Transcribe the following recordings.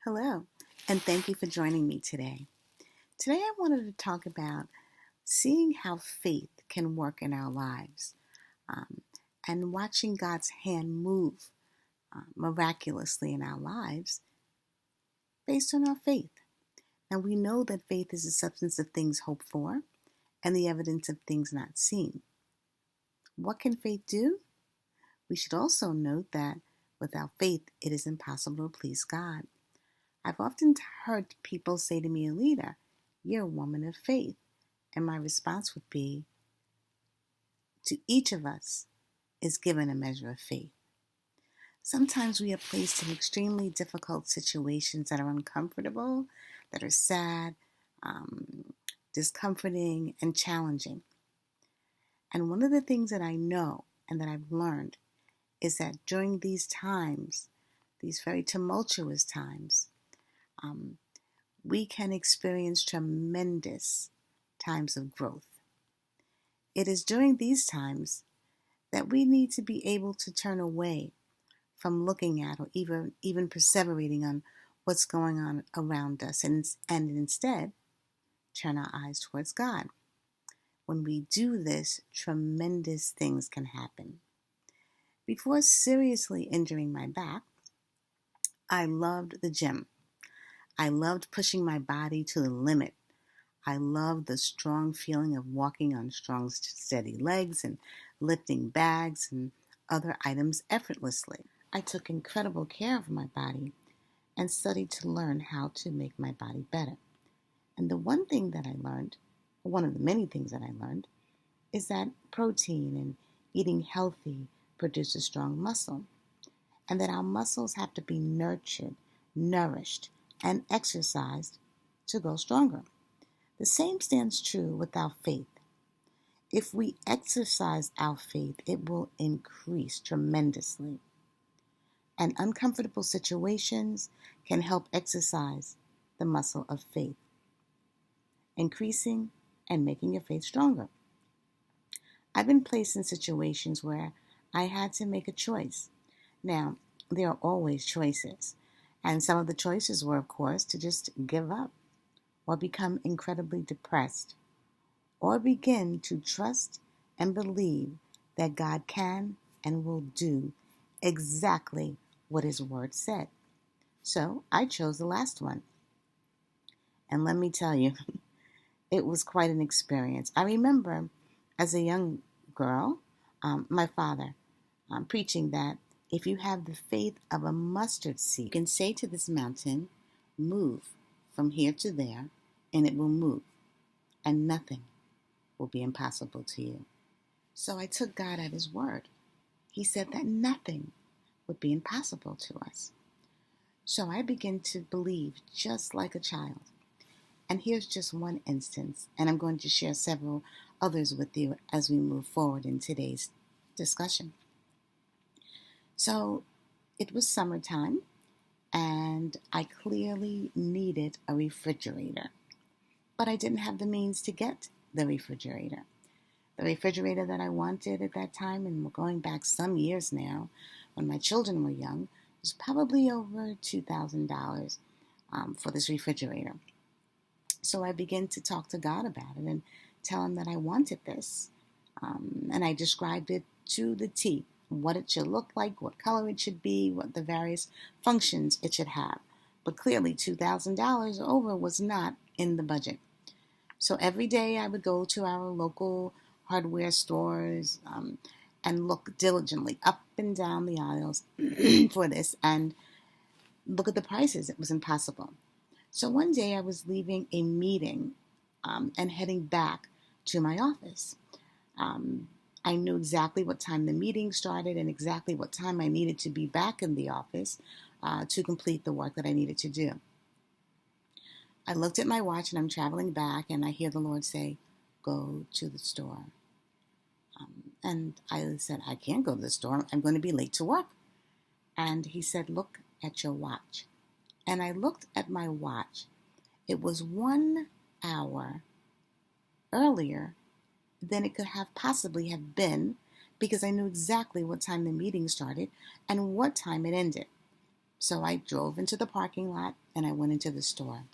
Hello, and thank you for joining me today. Today, I wanted to talk about seeing how faith can work in our lives um, and watching God's hand move miraculously in our lives based on our faith. Now, we know that faith is the substance of things hoped for and the evidence of things not seen. What can faith do? We should also note that without faith, it is impossible to please God. I've often heard people say to me, Alita, you're a woman of faith. And my response would be, to each of us is given a measure of faith. Sometimes we are placed in extremely difficult situations that are uncomfortable, that are sad, discomforting, and challenging. And one of the things that I know and that I've learned is that during these times, these very tumultuous times, um, we can experience tremendous times of growth. It is during these times that we need to be able to turn away from looking at or even perseverating on what's going on around us and instead turn our eyes towards God. When we do this, tremendous things can happen. Before seriously injuring my back, I loved the gym. I loved pushing my body to the limit. I loved the strong feeling of walking on strong, steady legs and lifting bags and other items effortlessly. I took incredible care of my body and studied to learn how to make my body better. And the one thing that I learned, one of the many things that I learned, is that protein and eating healthy produces strong muscle, and that our muscles have to be nurtured, nourished, and exercised to grow stronger. The same stands true with our faith. If we exercise our faith, it will increase tremendously. And uncomfortable situations can help exercise the muscle of faith, increasing and making your faith stronger. I've been placed in situations where I had to make a choice. Now, there are always choices, and some of the choices were, of course, to just give up or become incredibly depressed or begin to trust and believe that God can and will do exactly what His Word said. So I chose the last one. And let me tell you, it was quite an experience. I remember as a young girl, my father preaching that if you have the faith of a mustard seed, you can say to this mountain, move from here to there, and it will move, and nothing will be impossible to you. So I took God at His word. He said that nothing would be impossible to us. So I began to believe just like a child. And here's just one instance, and I'm going to share several others with you as we move forward in today's discussion. So it was summertime, and I clearly needed a refrigerator, but I didn't have the means to get the refrigerator. The refrigerator that I wanted at that time, and we're going back some years now, when my children were young, was probably over $2,000 for this refrigerator. So I began to talk to God about it and tell Him that I wanted this. And I described it to the T, what it should look like, what color it should be, what the various functions it should have. But clearly $2,000 over was not in the budget. So every day I would go to our local hardware stores and look diligently up and down the aisles for this and look at the prices. It was impossible. So one day I was leaving a meeting and heading back to my office. Um, I knew exactly what time the meeting started and exactly what time I needed to be back in the office to complete the work that I needed to do. I looked at my watch and I'm traveling back and I hear the Lord say, go to the store. And I said, I can't go to the store. I'm going to be late to work. And He said, look at your watch. And I looked at my watch. It was 1 hour earlier than it could have possibly have been because I knew exactly what time the meeting started and what time it ended. So I drove into the parking lot and I went into the store.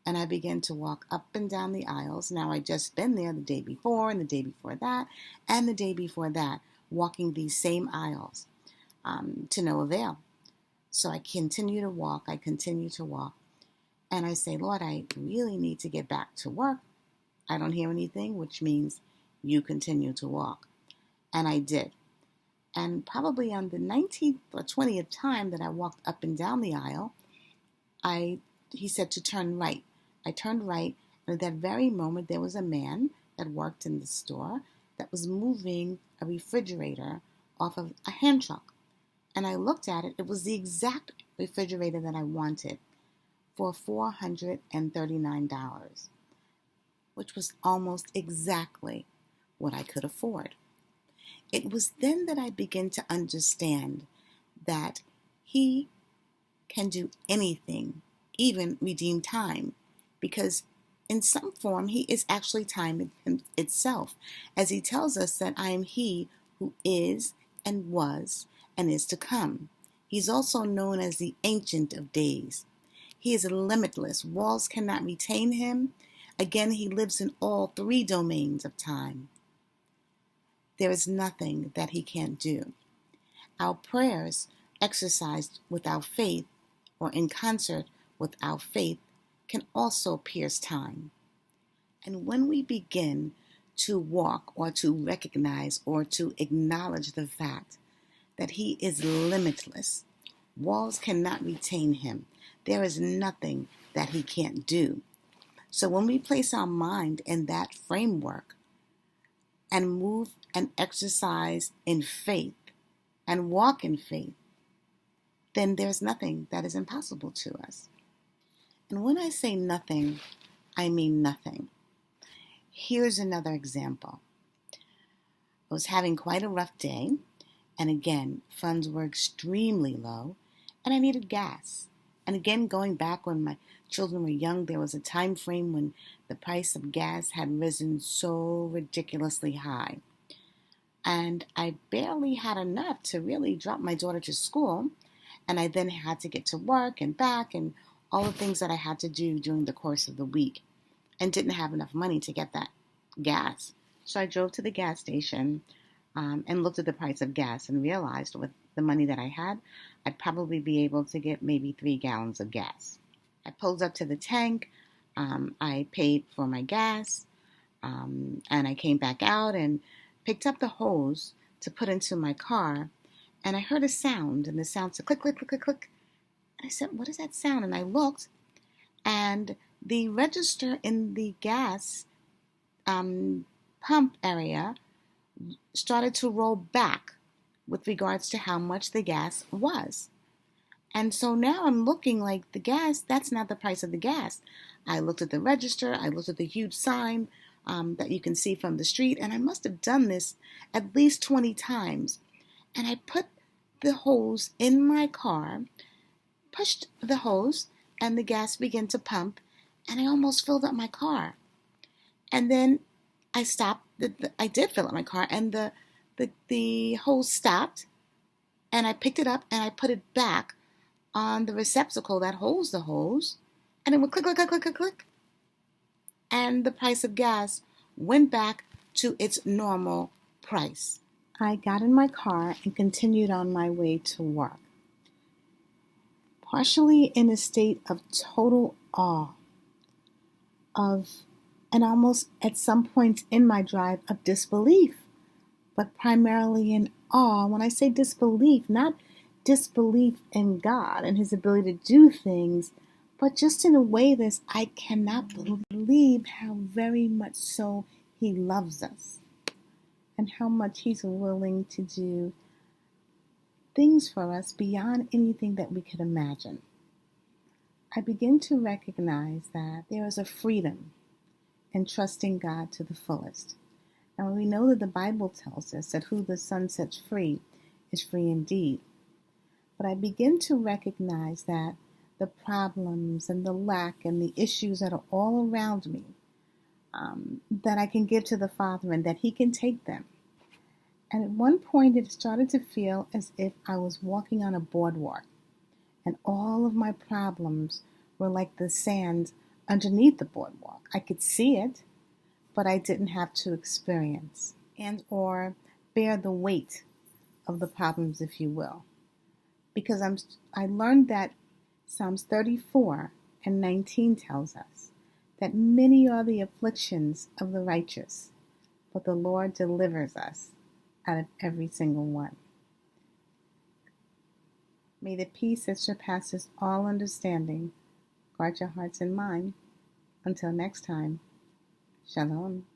And I began to walk up and down the aisles. Now, I'd just been there the day before and the day before that and the day before that, walking these same aisles to no avail. So I continue to walk. And I say, Lord, I really need to get back to work. I don't hear anything, which means you continue to walk. And I did. And probably on the 19th or 20th time that I walked up and down the aisle, he said to turn right. I turned right, and at that very moment, there was a man that worked in the store that was moving a refrigerator off of a hand truck. And I looked at it. It was the exact refrigerator that I wanted for $439, which was almost exactly what I could afford. It was then that I began to understand that he can do anything, even redeem time, because in some form he is actually time itself, as he tells us that I am he who is and was and is to come. He's also known as the Ancient of Days. He is limitless. Walls cannot retain him. Again, he lives in all three domains of time. There is nothing that he can't do. Our prayers, exercised without faith or in concert with our faith, can also pierce time. And when we begin to walk or to recognize or to acknowledge the fact that he is limitless, walls cannot retain him. There is nothing that he can't do. So when we place our mind in that framework and move and exercise in faith and walk in faith, then there's nothing that is impossible to us. And when I say nothing, I mean nothing. Here's another example. I was having quite a rough day, and again, funds were extremely low, and I needed gas. And again, going back when my children were young, there was a time frame when the price of gas had risen so ridiculously high. And I barely had enough to really drop my daughter to school, and I then had to get to work and back and all the things that I had to do during the course of the week, and didn't have enough money to get that gas. So I drove to the gas station and looked at the price of gas and realized with the money that I had, I'd probably be able to get maybe 3 gallons of gas. I pulled up to the tank. I paid for my gas, and I came back out and picked up the hose to put into my car, and I heard a sound, and the sound said click, click, click, click, click. And I said, what is that sound? And I looked, and the register in the gas pump area started to roll back with regards to how much the gas was. And so now I'm looking like the gas, that's not the price of the gas. I looked at the register, I looked at the huge sign that you can see from the street, and I must have done this at least 20 times. And I put the hose in my car, pushed the hose, and the gas began to pump, and I almost filled up my car. And then I stopped, I did fill up my car, and the hose stopped, and I picked it up and I put it back on the receptacle that holds the hose, and it went click, click, click, click, click, click. And the price of gas went back to its normal price. I got in my car and continued on my way to work, partially in a state of total awe, and almost at some points in my drive of disbelief, but primarily in awe. When I say disbelief, not disbelief in God and his ability to do things, but just in a way that I cannot believe how very much so he loves us and how much he's willing to do things for us beyond anything that we could imagine. I begin to recognize that there is a freedom in trusting God to the fullest. And we know that the Bible tells us that who the Son sets free is free indeed. But I begin to recognize that the problems and the lack and the issues that are all around me, that I can give to the Father and that he can take them. And at one point it started to feel as if I was walking on a boardwalk. and all of my problems were like the sand underneath the boardwalk. I could see it, but I didn't have to experience and or bear the weight of the problems, if you will. Because I learned that Psalms 34 and 19 tells us that many are the afflictions of the righteous, but the Lord delivers us out of every single one. May the peace that surpasses all understanding guard your hearts and mind. Until next time, Shalom.